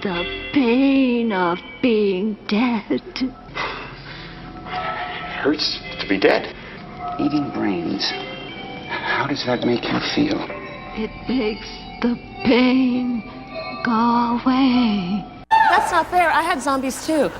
The pain of being dead. Hurts to be dead. Eating brains. How does that make you feel? It makes the pain go away. That's not fair. I had zombies too.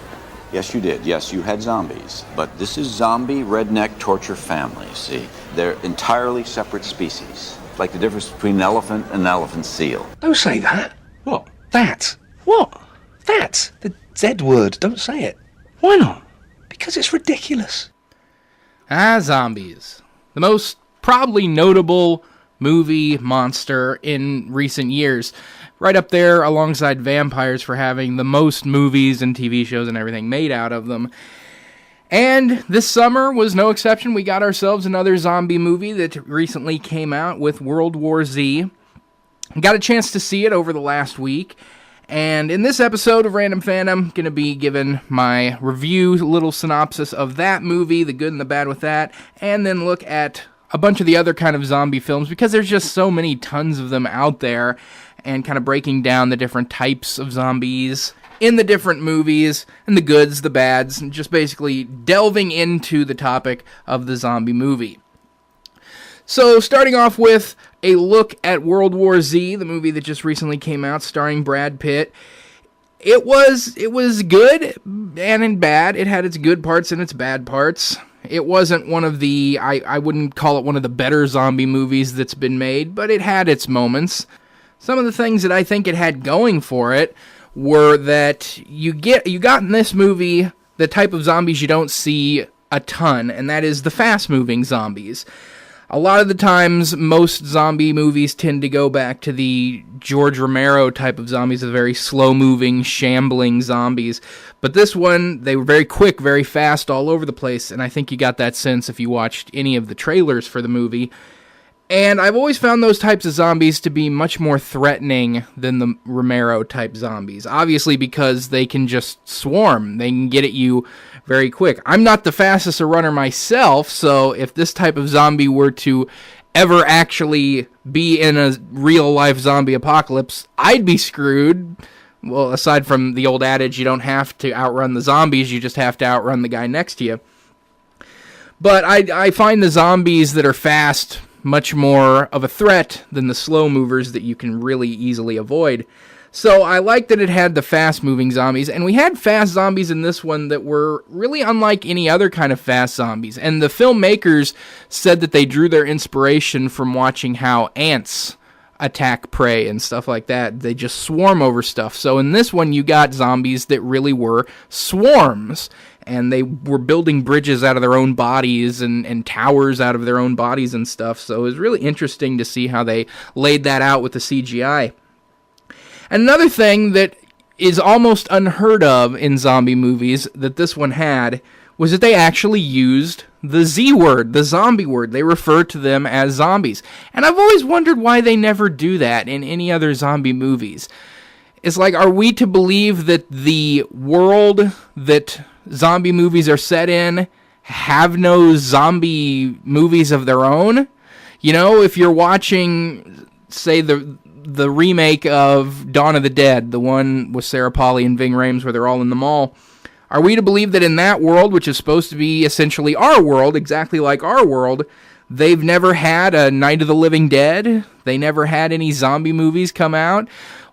Yes, you did. Yes, you had zombies. But this is zombie redneck torture family, see? They're entirely separate species. It's like the difference between an elephant and an elephant seal. Don't say that. What? That. What? That. The Z word. Don't say it. Why not? Because it's ridiculous. Zombies. The most probably notable movie monster in recent years. Right up there alongside vampires for having the most movies and TV shows and everything made out of them. And this summer was no exception. We got ourselves another zombie movie that recently came out with World War Z. Got a chance to see it over the last week. And in this episode of Random Fandom, I'm going to be giving my review, little synopsis of that movie, the good and the bad with that, and then look at a bunch of the other kind of zombie films, because there's just so many tons of them out there, and kind of breaking down the different types of zombies in the different movies, and the goods, the bads, and just basically delving into the topic of the zombie movie. So, starting off with a look at World War Z, the movie that just recently came out, starring Brad Pitt. It was good and bad. It had its good parts and its bad parts. It wasn't one of the, I wouldn't call it one of the better zombie movies that's been made, but it had its moments. Some of the things that I think it had going for it were that you got in this movie the type of zombies you don't see a ton, and that is the fast-moving zombies. A lot of the times, most zombie movies tend to go back to the George Romero type of zombies, the very slow-moving, shambling zombies. But this one, they were very quick, very fast, all over the place, and I think you got that sense if you watched any of the trailers for the movie. And I've always found those types of zombies to be much more threatening than the Romero-type zombies. Obviously, because they can just swarm. They can get at you very quick. I'm not the fastest runner myself, so if this type of zombie were to ever actually be in a real-life zombie apocalypse, I'd be screwed. Well, aside from the old adage, you don't have to outrun the zombies, you just have to outrun the guy next to you. But I find the zombies that are fast much more of a threat than the slow movers that you can really easily avoid. So I like that it had the fast-moving zombies, and we had fast zombies in this one that were really unlike any other kind of fast zombies. And the filmmakers said that they drew their inspiration from watching how ants attack prey and stuff like that. They just swarm over stuff. So in this one, you got zombies that really were swarms, and they were building bridges out of their own bodies and towers out of their own bodies and stuff. So it was really interesting to see how they laid that out with the CGI. Another thing that is almost unheard of in zombie movies that this one had was that they actually used the Z word, the zombie word. They refer to them as zombies. And I've always wondered why they never do that in any other zombie movies. It's like, are we to believe that the world that zombie movies are set in have no zombie movies of their own? You know, if you're watching, say, the remake of Dawn of the Dead, the one with Sarah Polley and Ving Rhames where they're all in the mall, are we to believe that in that world, which is supposed to be essentially our world, exactly like our world, they've never had a Night of the Living Dead? They never had any zombie movies come out?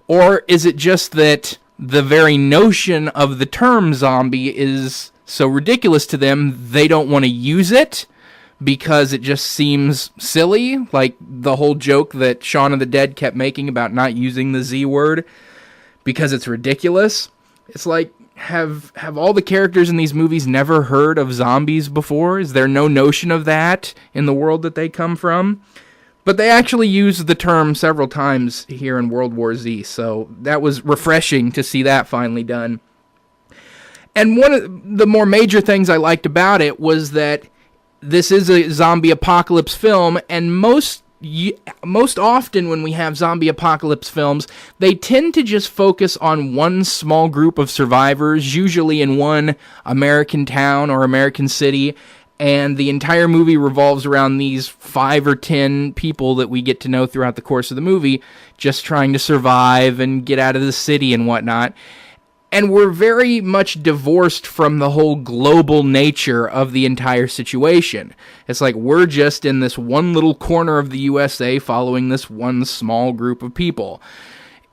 Or is it just that the very notion of the term zombie is so ridiculous to them, they don't want to use it because it just seems silly? Like the whole joke that Shaun of the Dead kept making about not using the Z word because it's ridiculous. It's like, have all the characters in these movies never heard of zombies before? Is there no notion of that in the world that they come from? But they actually used the term several times here in World War Z, so that was refreshing to see that finally done. And one of the more major things I liked about it was that this is a zombie apocalypse film, and most often when we have zombie apocalypse films, they tend to just focus on one small group of survivors, usually in one American town or American city, And the entire movie revolves around these 5 or 10 people that we get to know throughout the course of the movie, just trying to survive and get out of the city and whatnot. And we're very much divorced from the whole global nature of the entire situation. It's like we're just in this one little corner of the USA following this one small group of people.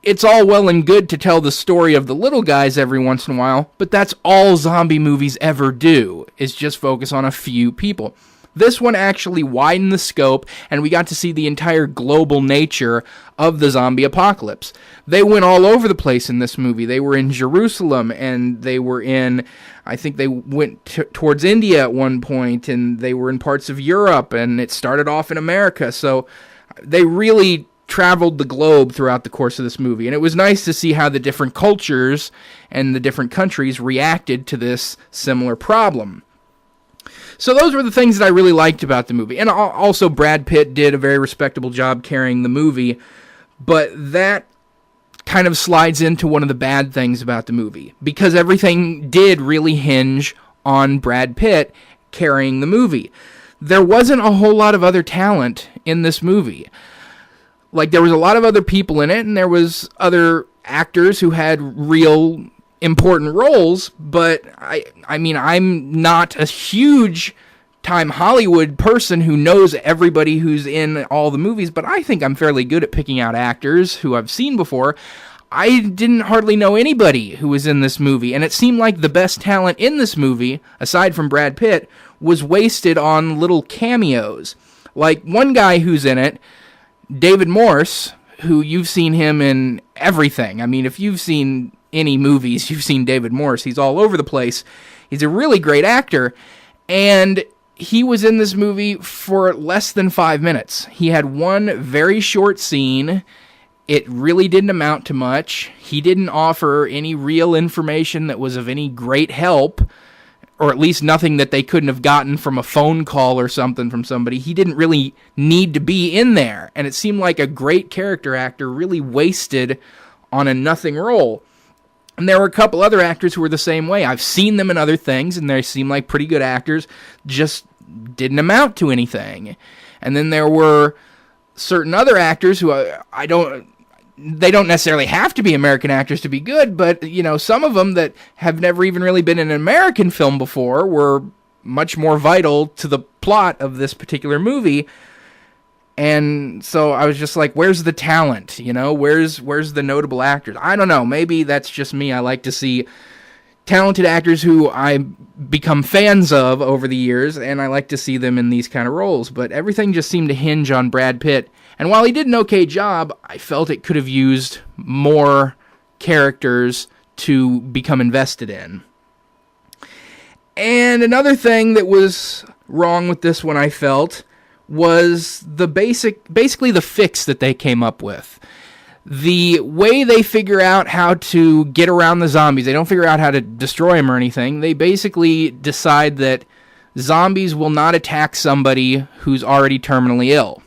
It's all well and good to tell the story of the little guys every once in a while, but that's all zombie movies ever do, is just focus on a few people. This one actually widened the scope, and we got to see the entire global nature of the zombie apocalypse. They went all over the place in this movie. They were in Jerusalem, and they were in, I think they went towards India at one point, and they were in parts of Europe, and it started off in America. So they really traveled the globe throughout the course of this movie, and it was nice to see how the different cultures and the different countries reacted to this similar problem. So those were the things that I really liked about the movie. And also Brad Pitt did a very respectable job carrying the movie, but that kind of slides into one of the bad things about the movie, because everything did really hinge on Brad Pitt carrying the movie. There wasn't a whole lot of other talent in this movie. Like, there was a lot of other people in it, and there was other actors who had real important roles, but I mean, I'm not a huge-time Hollywood person who knows everybody who's in all the movies, but I think I'm fairly good at picking out actors who I've seen before. I didn't hardly know anybody who was in this movie, and it seemed like the best talent in this movie, aside from Brad Pitt, was wasted on little cameos. Like, one guy who's in it, David Morse, who you've seen him in everything. I mean, if you've seen any movies, you've seen David Morse. He's all over the place. He's a really great actor, and he was in this movie for less than 5 minutes. He had one very short scene. It really didn't amount to much. He didn't offer any real information that was of any great help, or at least nothing that they couldn't have gotten from a phone call or something from somebody. He didn't really need to be in there, and it seemed like a great character actor really wasted on a nothing role. And there were a couple other actors who were the same way. I've seen them in other things, and they seem like pretty good actors, just didn't amount to anything. And then there were certain other actors who they don't necessarily have to be American actors to be good, but, you know, some of them that have never even really been in an American film before were much more vital to the plot of this particular movie. And so I was just like, where's the talent? You know, where's the notable actors? I don't know. Maybe that's just me. I like to see talented actors who I become fans of over the years, and I like to see them in these kind of roles. But everything just seemed to hinge on Brad Pitt. And while he did an okay job, I felt it could have used more characters to become invested in. And another thing that was wrong with this one, I felt, was the basically the fix that they came up with. The way they figure out how to get around the zombies, they don't figure out how to destroy them or anything. They basically decide that zombies will not attack somebody who's already terminally ill.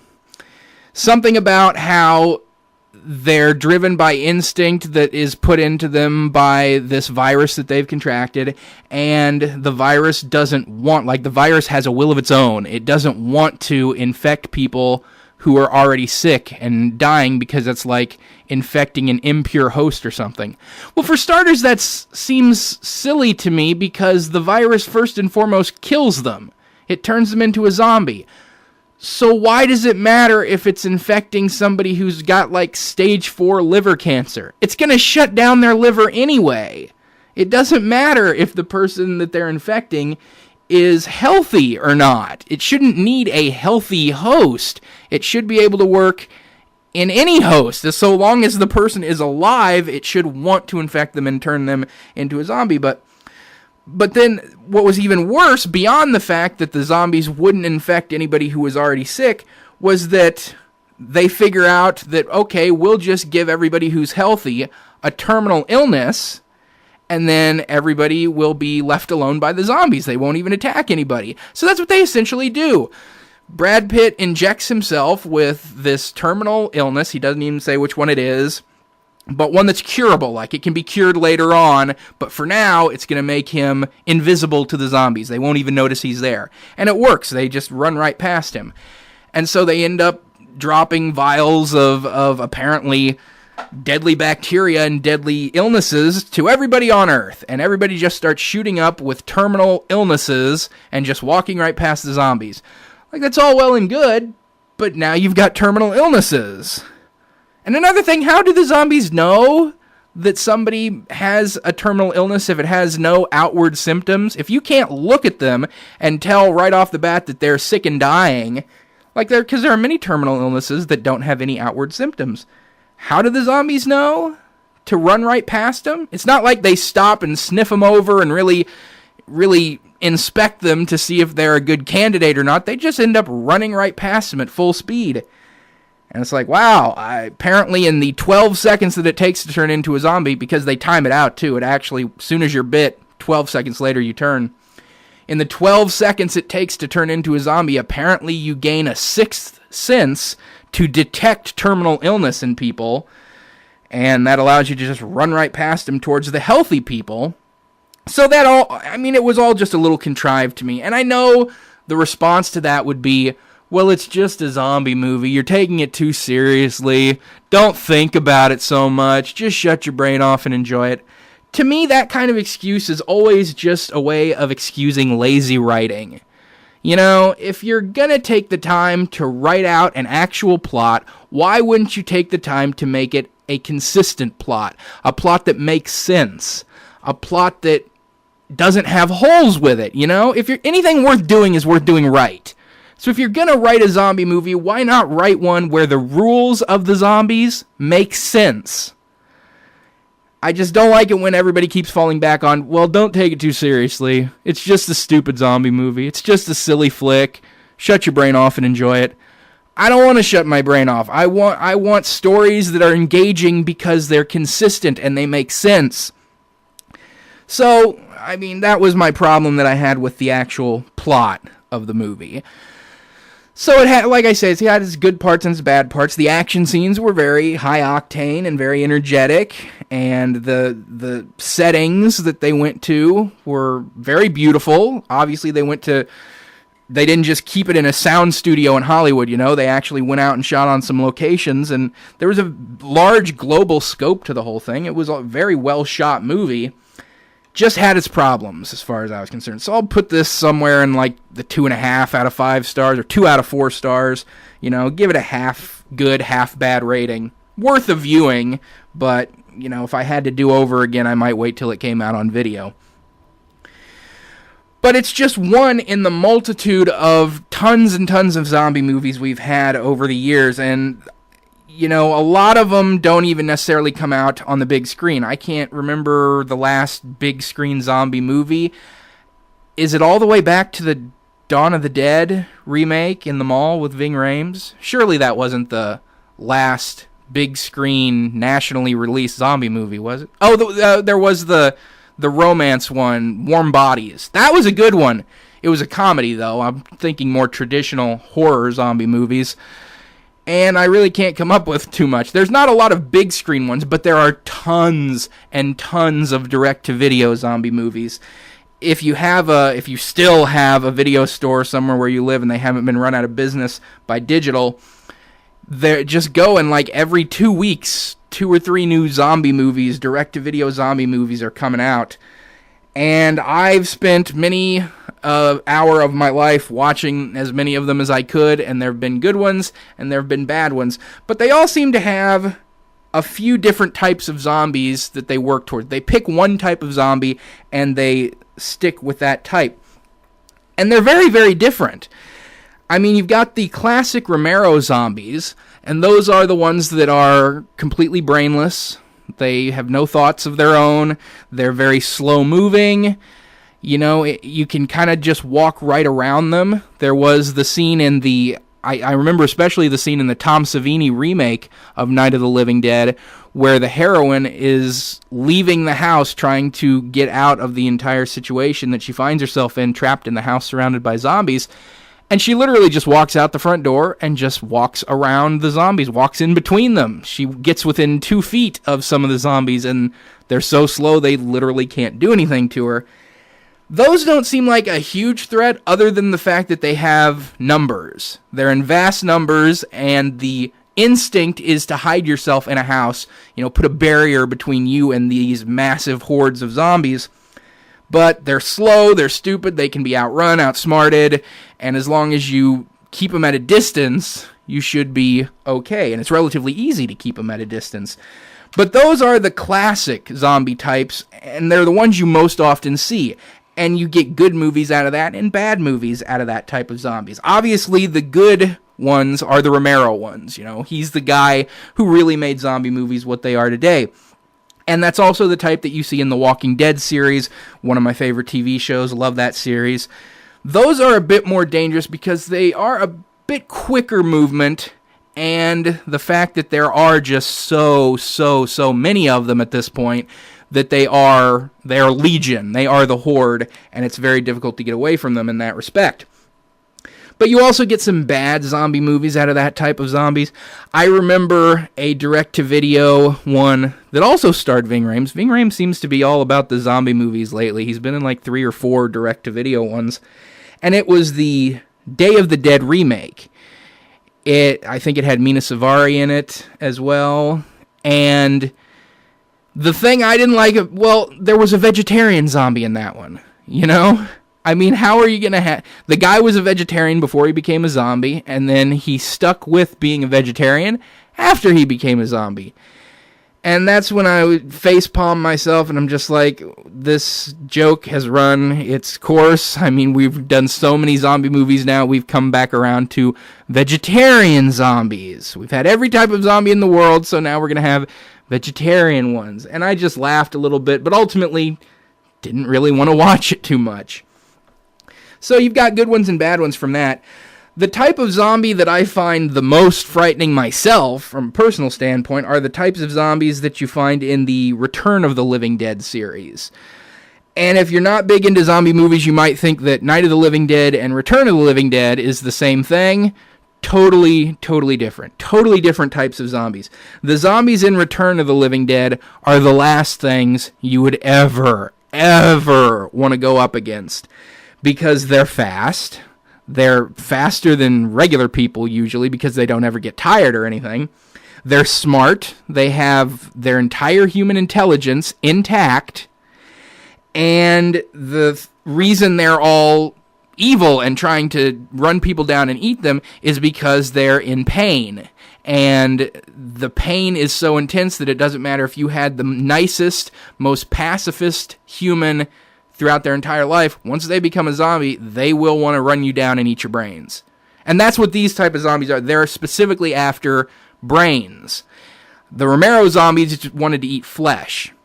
Something about how they're driven by instinct that is put into them by this virus that they've contracted, and the virus doesn't want, like, the virus has a will of its own. It doesn't want to infect people who are already sick and dying because it's like infecting an impure host or something. Well, for starters, that seems silly to me because the virus first and foremost kills them. It turns them into a zombie. So why does it matter if it's infecting somebody who's got, like, stage 4 liver cancer? It's going to shut down their liver anyway. It doesn't matter if the person that they're infecting is healthy or not. It shouldn't need a healthy host. It should be able to work in any host. So long as the person is alive, it should want to infect them and turn them into a zombie. But then what was even worse, beyond the fact that the zombies wouldn't infect anybody who was already sick, was that they figure out that, okay, we'll just give everybody who's healthy a terminal illness, and then everybody will be left alone by the zombies. They won't even attack anybody. So that's what they essentially do. Brad Pitt injects himself with this terminal illness. He doesn't even say which one it is. but one that's curable. Like, it can be cured later on, but for now, it's going to make him invisible to the zombies. They won't even notice he's there. And it works. They just run right past him. And so they end up dropping vials of apparently deadly bacteria and deadly illnesses to everybody on Earth. And everybody just starts shooting up with terminal illnesses and just walking right past the zombies. Like, that's all well and good, but now you've got terminal illnesses. And another thing, how do the zombies know that somebody has a terminal illness if it has no outward symptoms? If you can't look at them and tell right off the bat that they're sick and dying, because there are many terminal illnesses that don't have any outward symptoms. How do the zombies know to run right past them? It's not like they stop and sniff them over and really, really inspect them to see if they're a good candidate or not. They just end up running right past them at full speed. And it's like, wow, apparently in the 12 seconds that it takes to turn into a zombie, because they time it out too, it actually, as soon as you're bit, 12 seconds later you turn. In the 12 seconds it takes to turn into a zombie, apparently you gain a sixth sense to detect terminal illness in people, and that allows you to just run right past them towards the healthy people. So that all, it was all just a little contrived to me. And I know the response to that would be, well, it's just a zombie movie. You're taking it too seriously. Don't think about it so much. Just shut your brain off and enjoy it. To me, that kind of excuse is always just a way of excusing lazy writing. You know, if you're going to take the time to write out an actual plot, why wouldn't you take the time to make it a consistent plot? A plot that makes sense. A plot that doesn't have holes with it, you know? If you're anything worth doing is worth doing right. So if you're going to write a zombie movie, why not write one where the rules of the zombies make sense? I just don't like it when everybody keeps falling back on, well, don't take it too seriously. It's just a stupid zombie movie. It's just a silly flick. Shut your brain off and enjoy it. I don't want to shut my brain off. I want stories that are engaging because they're consistent and they make sense. So, that was my problem that I had with the actual plot of the movie. So it had, like I said, it had its good parts and its bad parts. The action scenes were very high octane and very energetic, and the settings that they went to were very beautiful. Obviously, they didn't just keep it in a sound studio in Hollywood, you know. They actually went out and shot on some locations, and there was a large global scope to the whole thing. It was a very well shot movie. Just had its problems as far as I was concerned. So I'll put this somewhere in like the 2.5 out of 5 stars or 2 out of 4 stars. You know, give it a half good, half bad rating. Worth a viewing, but, you know, if I had to do over again, I might wait till it came out on video. But it's just one in the multitude of tons and tons of zombie movies we've had over the years, and you know, a lot of them don't even necessarily come out on the big screen. I can't remember the last big screen zombie movie. Is it all the way back to the Dawn of the Dead remake in the mall with Ving Rhames? Surely that wasn't the last big screen nationally released zombie movie, was it? Oh, there was the romance one, Warm Bodies. That was a good one. It was a comedy, though. I'm thinking more traditional horror zombie movies. And I really can't come up with too much. There's not a lot of big screen ones, but there are tons and tons of direct-to-video zombie movies. If you still have a video store somewhere where you live and they haven't been run out of business by digital, just go and like every 2 weeks, 2 or 3 new zombie movies, direct-to-video zombie movies are coming out. And I've spent many hour of my life watching as many of them as I could, and there have been good ones, and there have been bad ones. But they all seem to have a few different types of zombies that they work toward. They pick one type of zombie, and they stick with that type. And they're very, very different. I mean, you've got the classic Romero zombies, and those are the ones that are completely brainless. They have no thoughts of their own. They're very slow-moving. You know, you can kind of just walk right around them. There was the scene in I remember especially the scene in the Tom Savini remake of Night of the Living Dead, where the heroine is leaving the house trying to get out of the entire situation that she finds herself in, trapped in the house surrounded by zombies. And she literally just walks out the front door and just walks around the zombies, walks in between them. She gets within 2 feet of some of the zombies, and they're so slow they literally can't do anything to her. Those don't seem like a huge threat other than the fact that they have numbers. They're in vast numbers, and the instinct is to hide yourself in a house, put a barrier between you and these massive hordes of zombies. But they're slow, they're stupid, they can be outrun, outsmarted, and as long as you keep them at a distance, you should be okay. And it's relatively easy to keep them at a distance. But those are the classic zombie types, and they're the ones you most often see. And you get good movies out of that and bad movies out of that type of zombies. Obviously, the good ones are the Romero ones. He's the guy who really made zombie movies what they are today. And that's also the type that you see in the Walking Dead series, one of my favorite TV shows. Love that series. Those are a bit more dangerous because they are a bit quicker movement, and the fact that there are just so many of them at this point, that they are legion, they are the horde, and it's very difficult to get away from them in that respect. But you also get some bad zombie movies out of that type of zombies. I remember a direct-to-video one that also starred Ving Rhames. Ving Rhames seems to be all about the zombie movies lately. He's been in like 3 or 4 direct-to-video ones. And it was the Day of the Dead remake. I think it had Mina Savari in it as well. And the thing I didn't like, there was a vegetarian zombie in that one, I mean, how are you going to have... The guy was a vegetarian before he became a zombie, and then he stuck with being a vegetarian after he became a zombie. And that's when I would facepalm myself, and I'm just like, this joke has run its course. I mean, we've done so many zombie movies now, we've come back around to vegetarian zombies. We've had every type of zombie in the world, so now we're going to have vegetarian ones. And I just laughed a little bit, but ultimately didn't really want to watch it too much. So you've got good ones and bad ones from that. The type of zombie that I find the most frightening myself, from a personal standpoint, are the types of zombies that you find in the Return of the Living Dead series. And if you're not big into zombie movies, you might think that Night of the Living Dead and Return of the Living Dead is the same thing. Totally different. Totally different types of zombies. The zombies in Return of the Living Dead are the last things you would ever want to go up against. Because they're fast. They're faster than regular people usually because they don't ever get tired or anything. They're smart. They have their entire human intelligence intact. And the reason they're all evil and trying to run people down and eat them is because they're in pain. And the pain is so intense that it doesn't matter if you had the nicest, most pacifist human throughout their entire life. Once they become a zombie, they will want to run you down and eat your brains. And that's what these type of zombies are. They're specifically after brains. The Romero zombies just wanted to eat flesh.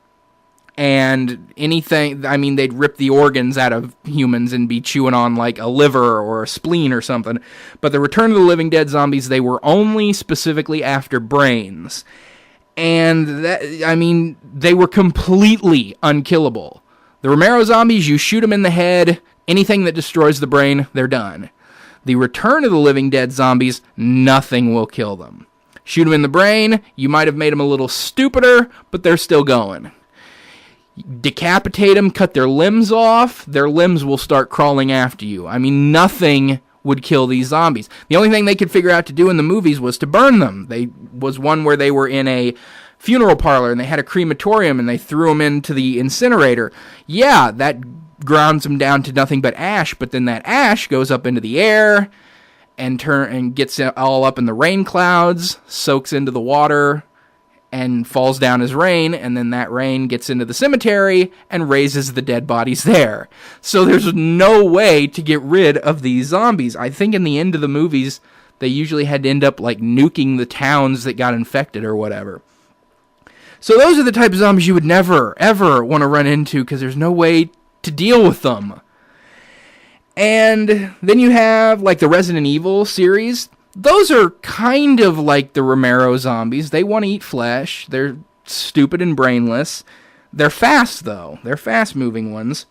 And anything, I mean, they'd rip the organs out of humans and be chewing on like a liver or a spleen or something. But the Return of the Living Dead zombies, they were only specifically after brains. And that, I mean, they were completely unkillable. The Romero zombies, you shoot them in the head, anything that destroys the brain, they're done. The Return of the Living Dead zombies, nothing will kill them. Shoot them in the brain, you might have made them a little stupider, but they're still going. Decapitate them, cut their limbs off, their limbs will start crawling after you. I mean, nothing would kill these zombies. The only thing they could figure out to do in the movies was to burn them. They was one where they were in a funeral parlor and they had a crematorium and they threw them into the incinerator. Yeah, that grounds them down to nothing but ash, but then that ash goes up into the air and gets all up in the rain clouds, soaks into the water and falls down as rain, and then that rain gets into the cemetery and raises the dead bodies there. So there's no way to get rid of these zombies. I think in the end of the movies, they usually had to end up like nuking the towns that got infected or whatever. So those are the type of zombies you would never, ever want to run into because there's no way to deal with them. And then you have like the Resident Evil series. Those are kind of like the Romero zombies. They want to eat flesh. They're stupid and brainless. They're fast, though. They're fast-moving ones.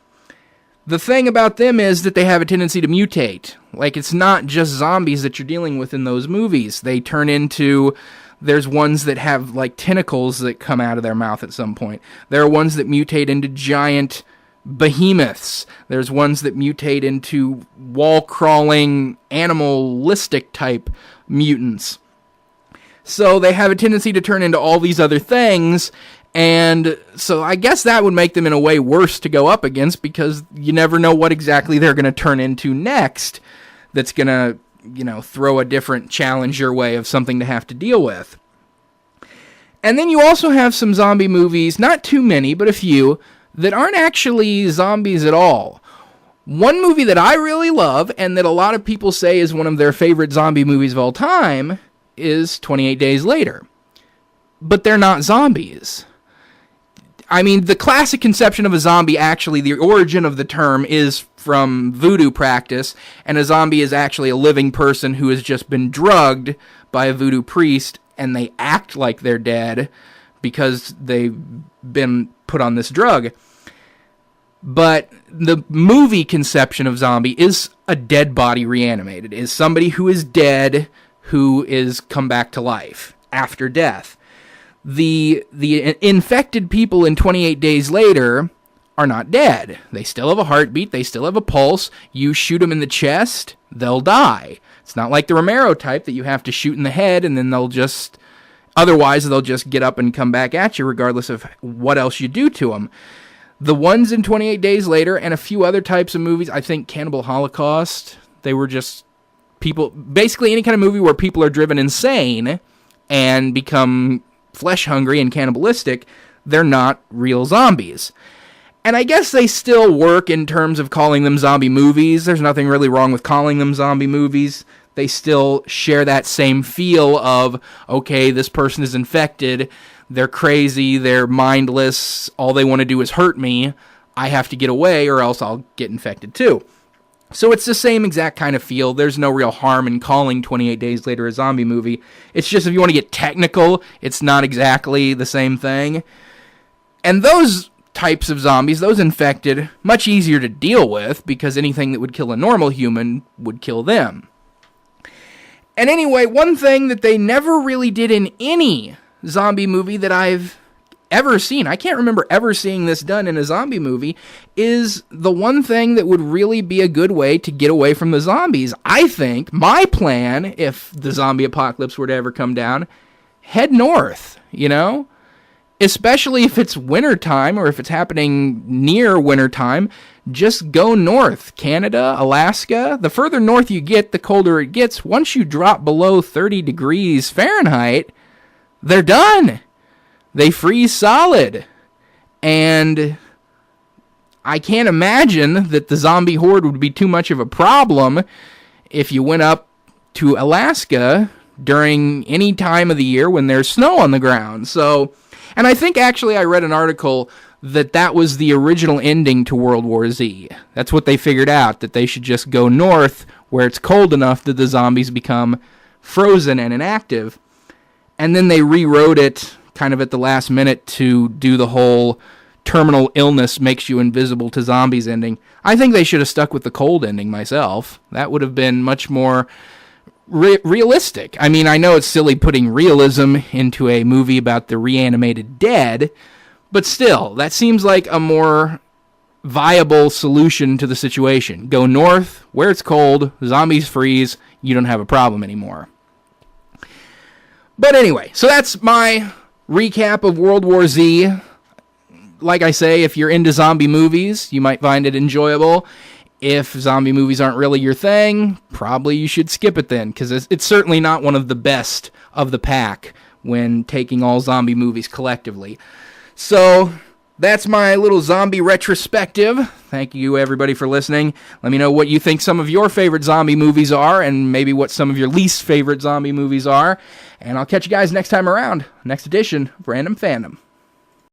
The thing about them is that they have a tendency to mutate. Like, it's not just zombies that you're dealing with in those movies. They turn into... There's ones that have, like, tentacles that come out of their mouth at some point. There are ones that mutate into giant behemoths. There's ones that mutate into wall-crawling, animalistic type mutants. So they have a tendency to turn into all these other things, and so I guess that would make them in a way worse to go up against, because you never know what exactly they're going to turn into next that's going to, throw a different challenge your way of something to have to deal with. And then you also have some zombie movies, not too many, but a few, that aren't actually zombies at all. One movie that I really love, and that a lot of people say is one of their favorite zombie movies of all time, is 28 Days Later. But they're not zombies. I mean, the classic conception of a zombie, actually, the origin of the term is from voodoo practice, and a zombie is actually a living person who has just been drugged by a voodoo priest, and they act like they're dead because they've been put on this drug. But the movie conception of zombie is a dead body reanimated, is somebody who is dead who is come back to life after death. The infected people in 28 Days Later are not dead. They still have a heartbeat. They still have a pulse. You shoot them in the chest, they'll die. It's not like the Romero type that you have to shoot in the head and then otherwise they'll just get up and come back at you regardless of what else you do to them. The ones in 28 Days Later and a few other types of movies, I think Cannibal Holocaust, they were just people, basically any kind of movie where people are driven insane and become flesh hungry and cannibalistic, they're not real zombies. And I guess they still work in terms of calling them zombie movies. There's nothing really wrong with calling them zombie movies. They still share that same feel of, okay, this person is infected, they're crazy, they're mindless, all they want to do is hurt me, I have to get away or else I'll get infected too. So it's the same exact kind of feel. There's no real harm in calling 28 Days Later a zombie movie. It's just, if you want to get technical, it's not exactly the same thing. And those types of zombies, those infected, much easier to deal with because anything that would kill a normal human would kill them. And anyway, one thing that they never really did in any zombie movie that I've ever seen, I can't remember ever seeing this done in a zombie movie, is the one thing that would really be a good way to get away from the zombies. I think my plan, if the zombie apocalypse were to ever come down, head north, especially if it's wintertime or if it's happening near wintertime. Just go north. Canada, Alaska. The further north you get, the colder it gets. Once you drop below 30 degrees Fahrenheit, they're done. They freeze solid. And I can't imagine that the zombie horde would be too much of a problem if you went up to Alaska during any time of the year when there's snow on the ground. So, and I think actually I read an article that was the original ending to World War Z. That's what they figured out, that they should just go north where it's cold enough that the zombies become frozen and inactive. And then they rewrote it kind of at the last minute to do the whole terminal illness makes you invisible to zombies ending. I think they should have stuck with the cold ending myself. That would have been much more realistic. I mean, I know it's silly putting realism into a movie about the reanimated dead, but still, that seems like a more viable solution to the situation. Go north, where it's cold, zombies freeze, you don't have a problem anymore. But anyway, so that's my recap of World War Z. Like I say, if you're into zombie movies, you might find it enjoyable. If zombie movies aren't really your thing, probably you should skip it then, because it's certainly not one of the best of the pack when taking all zombie movies collectively. So, that's my little zombie retrospective. Thank you, everybody, for listening. Let me know what you think some of your favorite zombie movies are, and maybe what some of your least favorite zombie movies are. And I'll catch you guys next time around, next edition of Random Fandom.